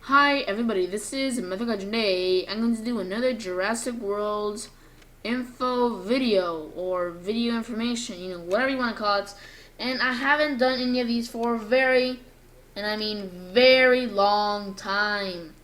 Hi everybody, this is Mythical. Today I'm going to do another Jurassic World info video or video information, whatever you want to call it. And I haven't done any of these for and I mean very long time.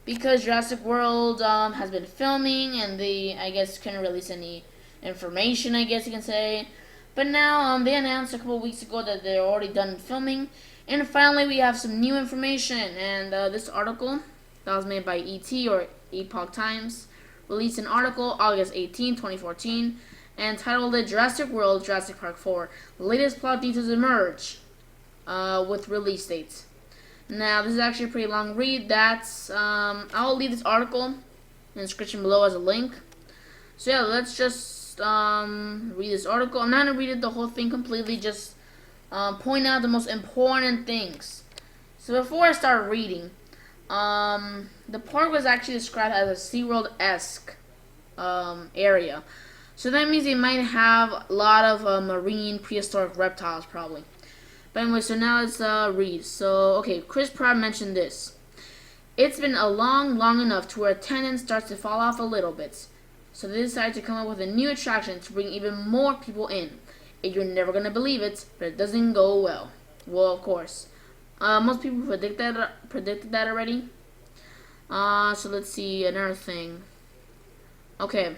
Because Jurassic World has been filming and they, I guess, couldn't release any information, I guess you can say. But now they announced a couple weeks ago that they're already done filming. And finally, we have some new information. And this article that was made by ET or Epoch Times released an article August 18, 2014, and titled it Jurassic World Jurassic Park 4 Latest Plot Details Emerge with release dates. Now, this is actually a pretty long read. I'll leave this article in the description below as a link. So yeah, let's just read this article. I'm not going to read it the whole thing completely, just point out the most important things. So before I start reading, the park was actually described as a SeaWorld-esque area. So that means they might have a lot of marine prehistoric reptiles probably. But anyway, so now let's read. So, okay, Chris Pratt mentioned this. It's been long enough to where attendance starts to fall off a little bit. So they decided to come up with a new attraction to bring even more people in. And you're never going to believe it, but it doesn't go well. Well, of course. Most people predicted that already. So let's see, another thing. Okay.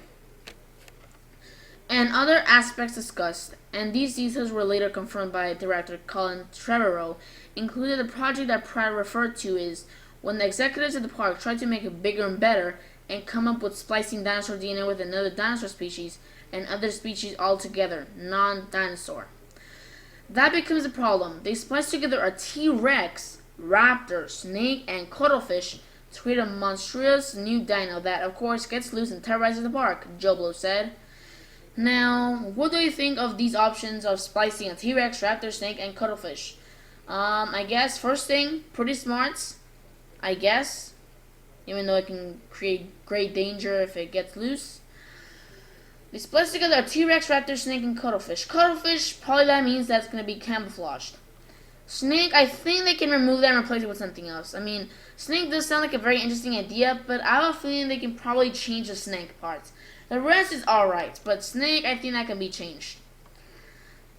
And other aspects discussed, and these details were later confirmed by director Colin Trevorrow, included the project that Pratt referred to is when the executives at the park tried to make it bigger and better and come up with splicing dinosaur DNA with another dinosaur species and other species altogether, non-dinosaur. That becomes a problem. They spliced together a T-Rex, raptor, snake, and cuttlefish to create a monstrous new dino that, of course, gets loose and terrorizes the park, Joe Blow said. Now, what do you think of these options of splicing a T-Rex, raptor, snake, and cuttlefish? I guess, first thing, pretty smart, I guess, even though it can create great danger if it gets loose. They spliced together a T-Rex, raptor, snake, and cuttlefish. Cuttlefish, probably that means that's going to be camouflaged. Snake, I think they can remove that and replace it with something else. I mean, snake does sound like a very interesting idea, but I have a feeling they can probably change the snake parts. The rest is alright, but snake, I think that can be changed.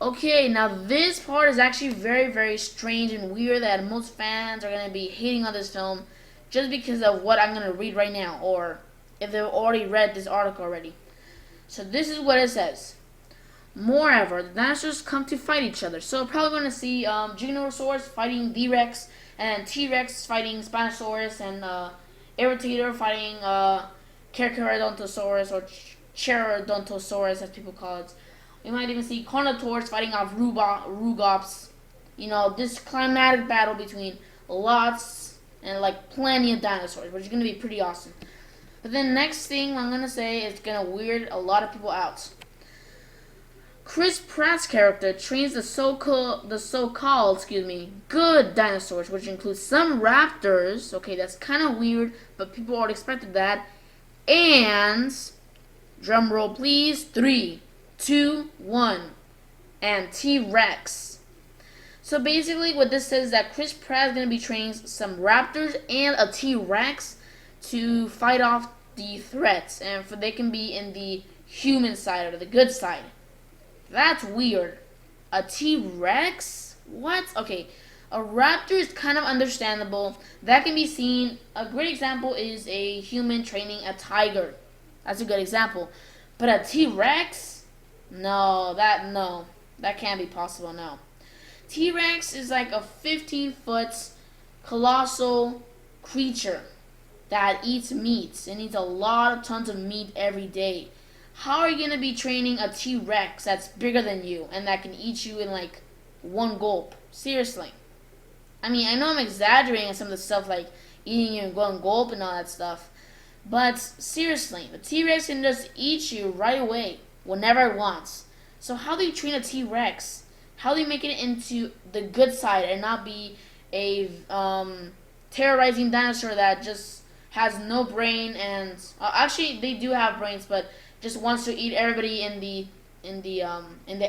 Okay, now this part is actually very strange and weird that most fans are going to be hating on this film just because of what I'm going to read right now, or if they've already read this article already. So this is what it says. Moreover, the dinosaurs come to fight each other. So we're probably going to see Giganotosaurus fighting D-Rex, and T-Rex fighting Spinosaurus, and Irritator fighting Carcharodontosaurus or Cherodontosaurus as people call it. We might even see Carnotaurus fighting off Rugops. This climatic battle between lots and like plenty of dinosaurs, which is going to be pretty awesome. But then next thing I'm going to say is going to weird a lot of people out. Chris Pratt's character trains the so-called good dinosaurs, which includes some raptors. Okay, that's kind of weird, but people already expected that. And, drum roll please, 3, 2, 1, and T-Rex. So basically what this says is that Chris Pratt is going to be training some raptors and a T-Rex to fight off the threats, and they can be in the human side or the good side. That's weird. A T-Rex? What? Okay, a raptor is kind of understandable. That can be seen. A great example is a human training a tiger. That's a good example. But a T-Rex? No, that can't be possible, no. T-Rex is like a 15-foot colossal creature that eats meat and eats a lot of tons of meat every day. How are you going to be training a T-Rex that's bigger than you and that can eat you in like one gulp? Seriously. I mean, I know I'm exaggerating on some of the stuff like eating you in one gulp and all that stuff. But seriously, the T-Rex can just eat you right away whenever it wants. So how do you train a T-Rex? How do you make it into the good side and not be a terrorizing dinosaur that just has no brain and actually they do have brains, but just wants to eat everybody in the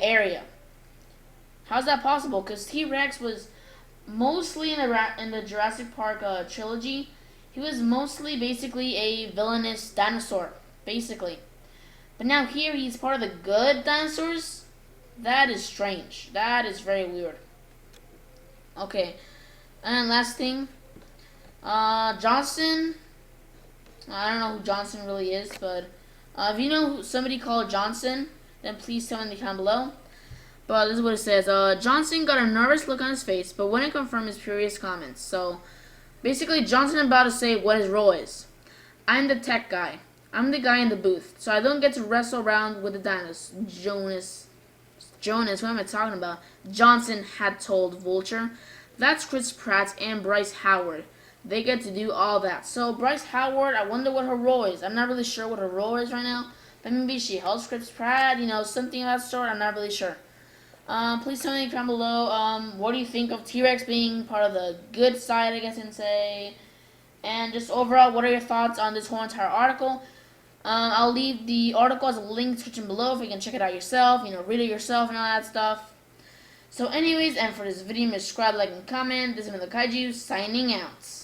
area? How's that possible? Because T-Rex was mostly in the Jurassic Park trilogy. He was mostly basically a villainous dinosaur, basically. But now here he's part of the good dinosaurs? That is strange. That is very weird. Okay. And last thing. Johnson. I don't know who Johnson really is, but if you know somebody called Johnson, then please tell me in the comment below. But this is what it says. Johnson got a nervous look on his face, but wouldn't confirm his previous comments. So, basically, Johnson about to say what his role is. I'm the tech guy. I'm the guy in the booth, so I don't get to wrestle around with the dinos. Jonas, what am I talking about? Johnson had told Vulture. That's Chris Pratt and Bryce Howard. They get to do all that. So Bryce Howard, I wonder what her role is. I'm not really sure what her role is right now. But maybe she helps Chris Pratt, something of that sort. I'm not really sure. Please tell me in the comment below, what do you think of T-Rex being part of the good side, I guess, and say. And just overall, what are your thoughts on this whole entire article? I'll leave the article as a link description below if you can check it out yourself, read it yourself and all that stuff. So anyways, and for this video, subscribe, like, and comment. This is another Kaiju signing out.